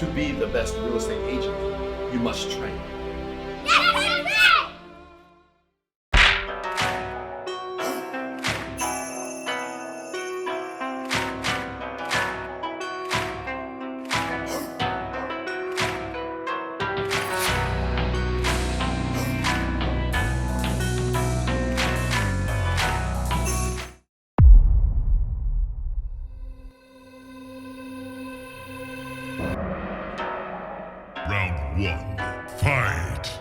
To be the best real estate agent, you must train. Round one, fight!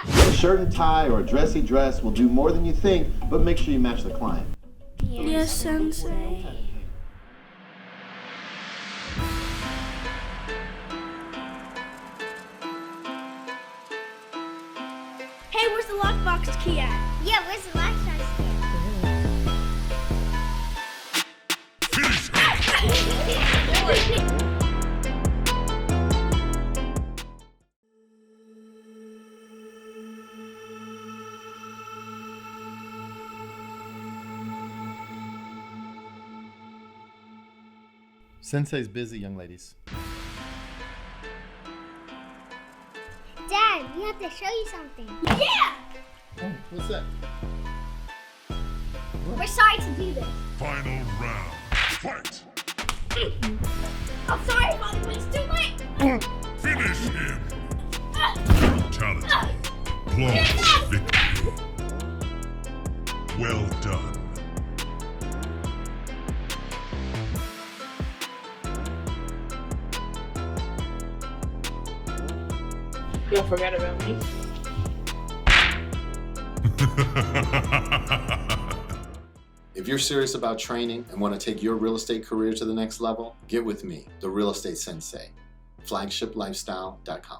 A shirt and tie or a dressy dress will do more than you think, but make sure you match the client. Yes, Sensei. Hey, where's the lockbox key at? Yeah, where's the lockbox key? Sensei's busy, young ladies. Dad, we have to show you something. Yeah! Oh, what's that? We're sorry to do this. Final round, fight! I'm sorry, Father, but it's too late. Finish him! Brutality. Flawless victory. Well done. Y'all forgot about me. If you're serious about training and want to take your real estate career to the next level, get with me, the Real Estate Sensei. FlagshipLifestyle.com.